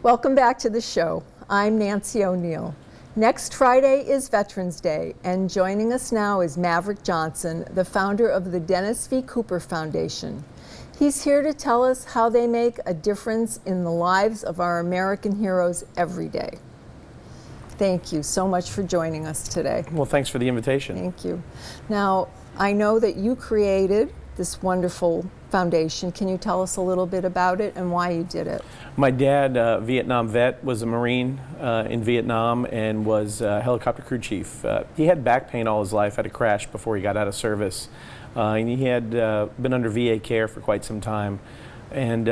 Welcome back to the show. I'm Nancy O'Neill. Next Friday is Veterans Day, and joining us now is Maverick Johnson, the founder of the Denis V. Cooper Foundation. He's here to tell us how they make a difference in the lives of our American heroes every day. Thank you so much for joining us today. Well, thanks for the invitation. Thank you. Now, I know that you created this wonderful foundation. Can you tell us a little bit about it and why you did it? My dad, Vietnam vet, was a Marine in Vietnam and was a helicopter crew chief. He had back pain all his life, had a crash before he got out of service. And he had been under VA care for quite some time. And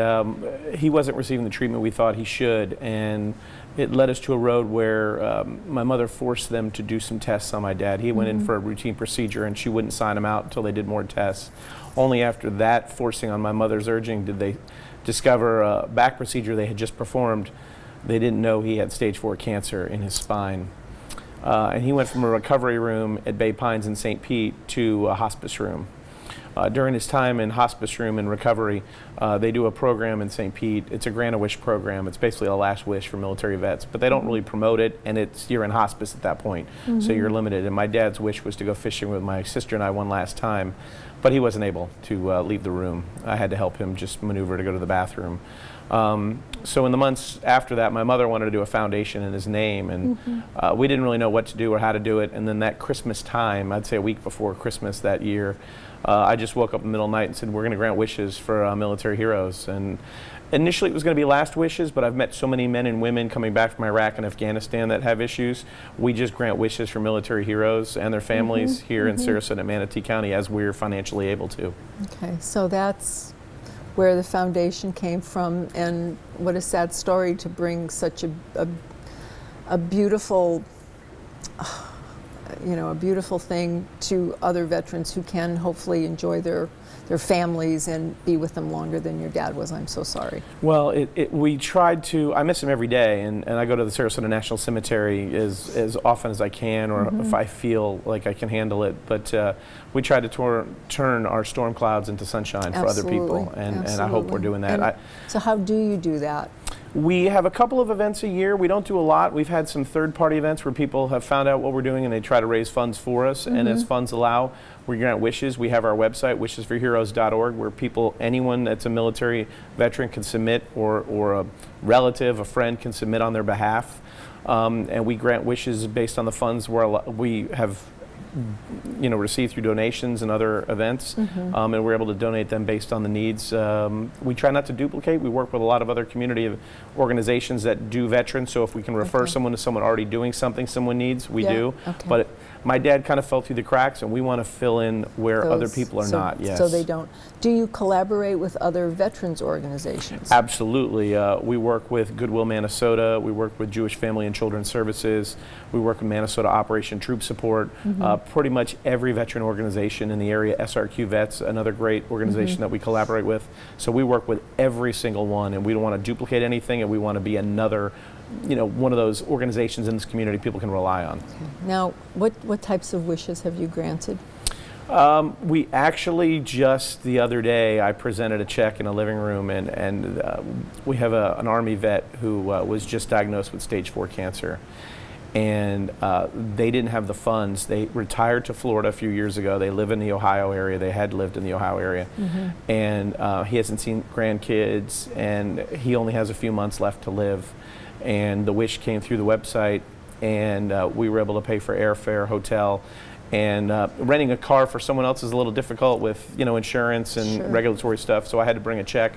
he wasn't receiving the treatment we thought he should. And it led us to a road where my mother forced them to do some tests on my dad. He went in for a routine procedure and she wouldn't sign him out until they did more tests. Only after that forcing on my mother's urging did they discover a back procedure they had just performed. They didn't know he had stage 4 cancer in his spine. And he went from a recovery room at Bay Pines in St. Pete to a hospice room. During his time in hospice room and recovery, they do a program in St. Pete. It's a Grant-A-Wish program. It's basically a last wish for military vets, but they don't really promote it, and you're in hospice at that point, so you're limited. And my dad's wish was to go fishing with my sister and I one last time, but he wasn't able to leave the room. I had to help him just maneuver to go to the bathroom. So in the months after that, my mother wanted to do a foundation in his name, and we didn't really know what to do or how to do it. And then that Christmas time, I'd say a week before Christmas that year, I just woke up in the middle of the night and said, we're going to grant wishes for military heroes. And initially it was going to be last wishes, but I've met so many men and women coming back from Iraq and Afghanistan that have issues. We just grant wishes for military heroes and their families here in Sarasota and Manatee County as we're financially able to. Okay, so that's where the foundation came from, and what a sad story to bring such a beautiful, a beautiful thing to other veterans who can hopefully enjoy their families and be with them longer than your dad was. I'm so sorry. Well, we tried to, I miss him every day, and I go to the Sarasota National Cemetery as often as I can, or if I feel like I can handle it. But we tried to turn our storm clouds into sunshine for other people, and I hope we're doing that. So how do you do that? We have a couple of events a year. We don't do a lot. We've had some third-party events where people have found out what we're doing and they try to raise funds for us. And as funds allow, we grant wishes. We have our website, wishesforheroes.org, where anyone that's a military veteran can submit, or a relative, a friend can submit on their behalf. And we grant wishes based on the funds we have received through donations and other events, and we're able to donate them based on the needs. We try not to duplicate. We work with a lot of other community organizations that do veterans, so if we can refer someone to someone already doing something someone needs, we do. But my dad kind of fell through the cracks, and we want to fill in where other people are not. Yes. So they don't. Do you collaborate with other veterans organizations? Absolutely. We work with Goodwill Minnesota. We work with Jewish Family and Children's Services. We work with Minnesota Operation Troop Support. Pretty much every veteran organization in the area. SRQ Vets, another great organization that we collaborate with. So we work with every single one, and we don't want to duplicate anything, and we want to be another, one of those organizations in this community people can rely on. Okay. Now, what types of wishes have you granted? We actually just the other day I presented a check in a living room, and we have an Army vet who was just diagnosed with stage 4 cancer. And they didn't have the funds. They retired to Florida a few years ago. They live in the Ohio area. They had lived in the Ohio area. And he hasn't seen grandkids, and he only has a few months left to live. And the wish came through the website, and we were able to pay for airfare, hotel, and renting a car for someone else is a little difficult with insurance and regulatory stuff. So I had to bring a check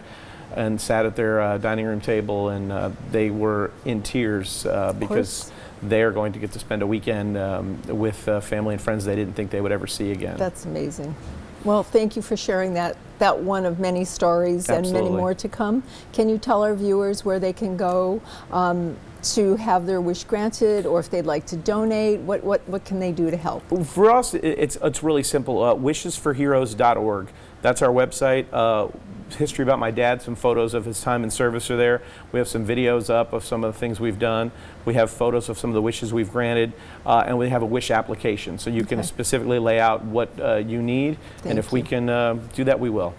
and sat at their dining room table, and they were in tears because they're going to get to spend a weekend with family and friends they didn't think they would ever see again. That's amazing. Well, thank you for sharing that one of many stories. Absolutely. And many more to come. Can you tell our viewers where they can go to have their wish granted, or if they'd like to donate? What can they do to help? For us, it's really simple. Wishesforheroes.org. That's our website. History about my dad, some photos of his time in service are there. We have some videos up of some of the things we've done. We have photos of some of the wishes we've granted, and we have a wish application, so you can specifically lay out what you need, and if we can do that, we will.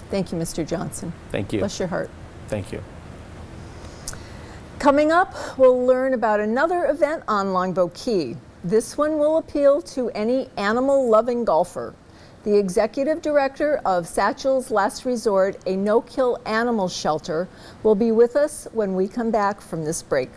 Thank you, Mr. Johnson. Thank you. Bless your heart. Thank you. Coming up, we'll learn about another event on Longboat Key. This one will appeal to any animal-loving golfer. The executive director of Satchel's Last Resort, a no-kill animal shelter, will be with us when we come back from this break.